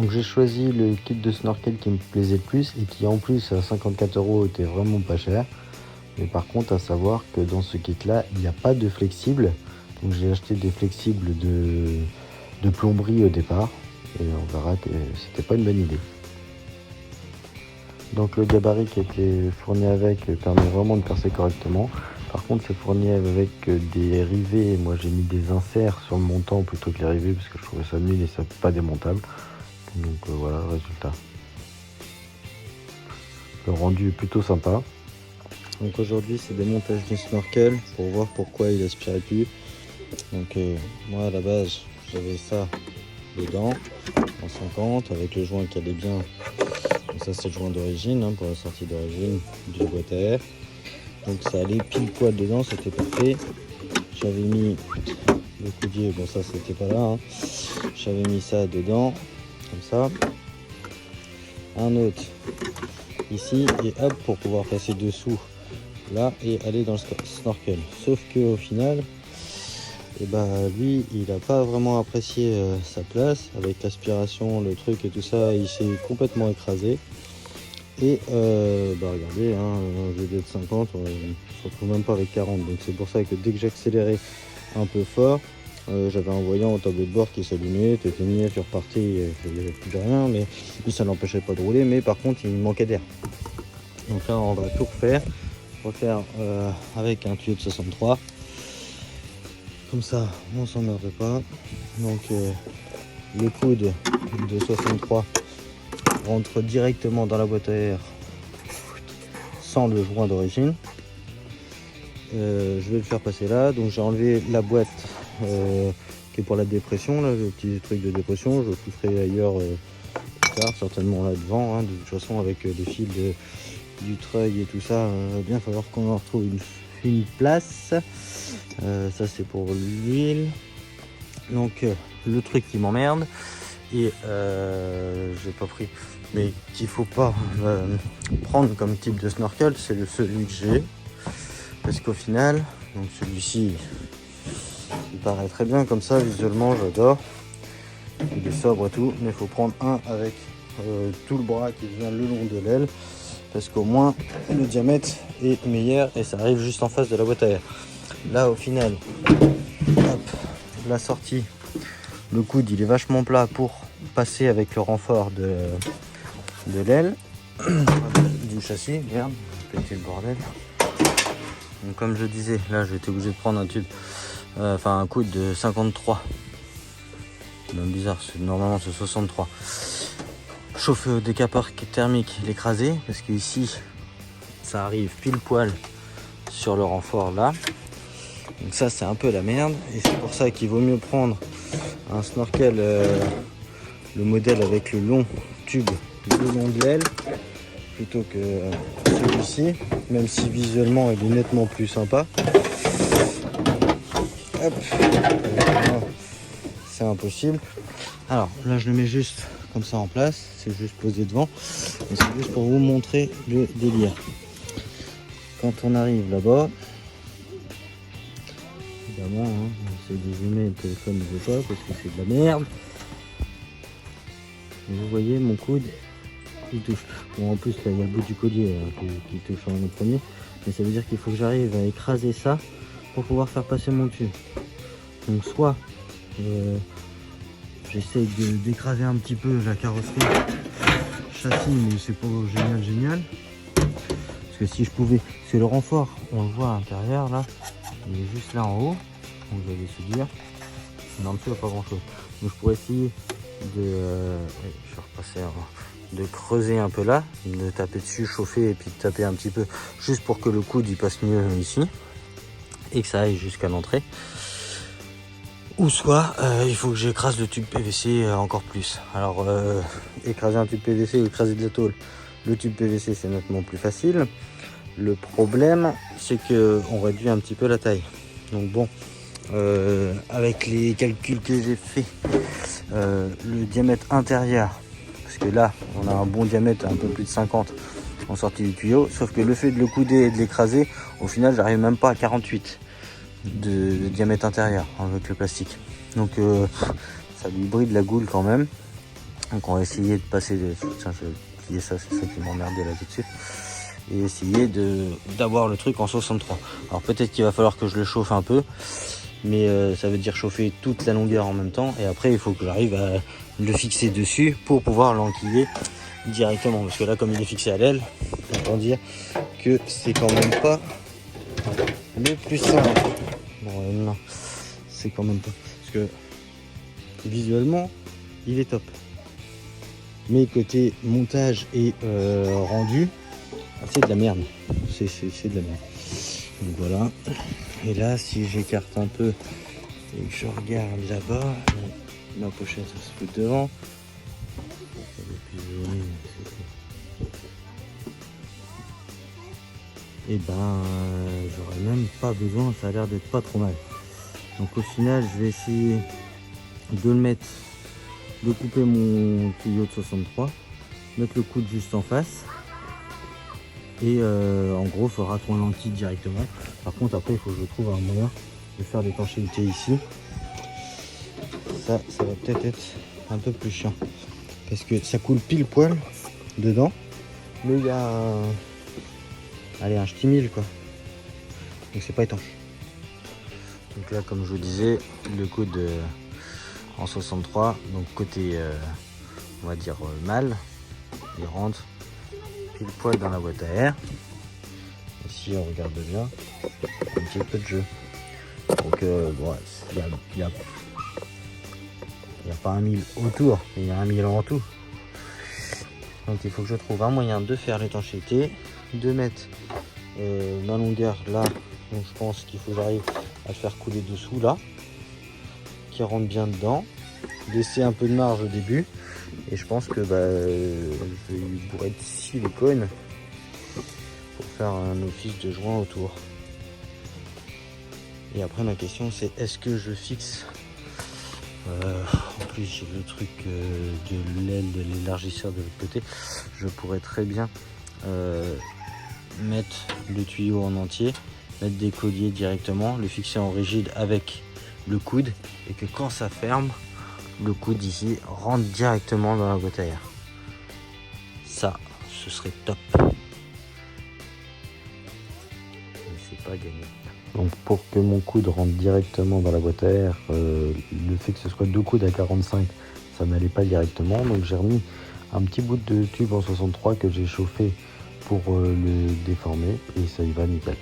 Donc j'ai choisi le kit de snorkel qui me plaisait le plus et qui en plus à 54 € était vraiment pas cher. Mais par contre à savoir que dans ce kit là il n'y a pas de flexible. Donc j'ai acheté des flexibles de plomberie au départ. Et on verra que c'était pas une bonne idée. Donc le gabarit qui était fourni avec permet vraiment de percer correctement. Par contre c'est fourni avec des rivets. Moi j'ai mis des inserts sur le montant plutôt que les rivets parce que je trouvais ça nul et ça pas démontable. Donc voilà le résultat. Le rendu est plutôt sympa. Donc aujourd'hui c'est des montages du snorkel pour voir pourquoi il aspirait plus. Donc moi à la base j'avais ça dedans en 50 avec le joint qui allait bien. Donc ça c'est le joint d'origine hein, pour la sortie d'origine de la boîte à air. Donc ça allait pile poil dedans, c'était parfait. J'avais mis le coudier, bon ça c'était pas là. Hein. J'avais mis ça dedans, comme ça. Un autre ici et hop pour pouvoir passer dessous là et aller dans le snorkel. Sauf que au final, et lui il n'a pas vraiment apprécié sa place avec l'aspiration, le truc et tout ça, il s'est complètement écrasé. Et regardez, hein, au lieu d'être 50, on se retrouve même pas avec 40. Donc c'est pour ça que dès que j'accélérais un peu fort, j'avais un voyant au tableau de bord qui s'allumait, t'éteignais, tu repartais, il n'y avait plus de rien, mais ça n'empêchait pas de rouler, mais par contre il manquait d'air. Donc là on va tout refaire avec un tuyau de 63. Comme ça on s'emmerde pas. Donc le coude de 63 rentre directement dans la boîte à air sans le joint d'origine. Je vais le faire passer là. Donc j'ai enlevé la boîte qui est pour la dépression, là, le petit truc de dépression. Je le foutrai ailleurs plus tard, certainement là devant. Hein, de toute façon avec les fils du treuil et tout ça, il va bien falloir qu'on en retrouve une place. Ça c'est pour l'huile. Donc le truc qui m'emmerde et j'ai pas pris, mais qu'il faut pas prendre comme type de snorkel, c'est celui que j'ai, parce qu'au final, donc celui-ci il paraît très bien comme ça visuellement, j'adore, il est sobre et tout, mais il faut prendre un avec tout le bras qui vient le long de l'aile, parce qu'au moins le diamètre est meilleur et ça arrive juste en face de la boîte à air. Là au final, hop, la sortie, le coude il est vachement plat pour passer avec le renfort de l'aile du châssis. Merde, j'ai pété le bordel. Donc comme je disais, là j'ai été obligé de prendre un tube, un coude de 53. C'est même bizarre, normalement c'est 63. Chauffer au décapeur thermique, l'écraser, parce que ici ça arrive pile poil sur le renfort là. Donc ça c'est un peu la merde et c'est pour ça qu'il vaut mieux prendre un snorkel, le modèle avec le long tube le long de l'aile plutôt que celui-ci, même si visuellement il est nettement plus sympa. Hop, c'est impossible. Alors là je le mets juste comme ça en place, c'est juste posé devant, et c'est juste pour vous montrer le délire. Quand on arrive là-bas, évidemment, hein, on essaie de zoomer, le téléphone ne veut pas parce que c'est de la merde. Et vous voyez mon coude, il touche. Bon, en plus là il y a le bout du collier qui touche en premier, mais ça veut dire qu'il faut que j'arrive à écraser ça pour pouvoir faire passer mon tube. Donc soit j'essaie d'écraser un petit peu la carrosserie châssis, mais c'est pas génial. Parce que si je pouvais, c'est le renfort, on le voit à l'intérieur là, il est juste là en haut, donc vous allez se dire, en dessous il n'y a pas grand chose. Donc je pourrais essayer de, je vais repasser, de creuser un peu là, de taper dessus, chauffer et puis de taper un petit peu, juste pour que le coude il passe mieux ici, et que ça aille jusqu'à l'entrée. Ou soit il faut que j'écrase le tube PVC encore plus. Alors écraser un tube PVC ou écraser de la tôle, le tube PVC c'est nettement plus facile. Le problème c'est que on réduit un petit peu la taille. Donc bon, avec les calculs que j'ai fait, le diamètre intérieur, parce que là on a un bon diamètre, un peu plus de 50 en sortie du tuyau, sauf que le fait de le couder et de l'écraser, au final j'arrive même pas à 48 de diamètre intérieur avec le plastique. Donc ça lui bride la goule quand même. Donc on va essayer de passer, tiens je vais plier ça, c'est ça qui m'emmerdait là tout de suite, et essayer d'avoir le truc en 63. Alors peut-être qu'il va falloir que je le chauffe un peu, mais ça veut dire chauffer toute la longueur en même temps, et après il faut que j'arrive à le fixer dessus pour pouvoir l'enquiller directement, parce que là comme il est fixé à l'aile, on va dire que c'est quand même pas le plus simple. Bon non, c'est quand même pas, parce que visuellement il est top, mais côté montage et rendu, c'est de la merde, c'est de la merde. Donc voilà, et là si j'écarte un peu et que je regarde là-bas, ma pochette ça se fout devant. Et ben j'aurais même pas besoin, ça a l'air d'être pas trop mal. Donc au final je vais essayer de le mettre, de couper mon tuyau de 63, mettre le coude juste en face, et en gros il faudra qu'on l'enquille directement. Par contre après il faut que je trouve un moyen de faire l'étanchéité ici. Ça va peut-être être un peu plus chiant, parce que ça coule pile poil dedans, mais il y a un ch'ti mille quoi, donc c'est pas étanche. Donc là comme je vous disais, le coude en 63, donc côté on va dire mâle, il rentre pile poil dans la boîte à air. Ici on regarde bien, un petit peu de jeu. Donc bon, il y a pas un 1000 autour, mais il y a un 1000 en tout. Donc il faut que je trouve un moyen de faire l'étanchéité, de mettre ma longueur là, donc je pense qu'il faut que j'arrive à le faire couler dessous là, qui rentre bien dedans, laisser un peu de marge au début, et je pense que je vais bourrer de silicone pour faire un office de joint autour. Et après ma question c'est, est-ce que je fixe en plus j'ai le truc de l'aile de l'élargisseur de l'autre côté, je pourrais très bien mettre le tuyau en entier, mettre des colliers directement, le fixer en rigide avec le coude, et que quand ça ferme, le coude ici rentre directement dans la boîte à air. Ça, ce serait top. Mais c'est pas gagné. Donc pour que mon coude rentre directement dans la boîte à air, le fait que ce soit deux coudes à 45, ça n'allait pas directement. Donc j'ai remis un petit bout de tube en 63 que j'ai chauffé pour le déformer, et ça y va nickel.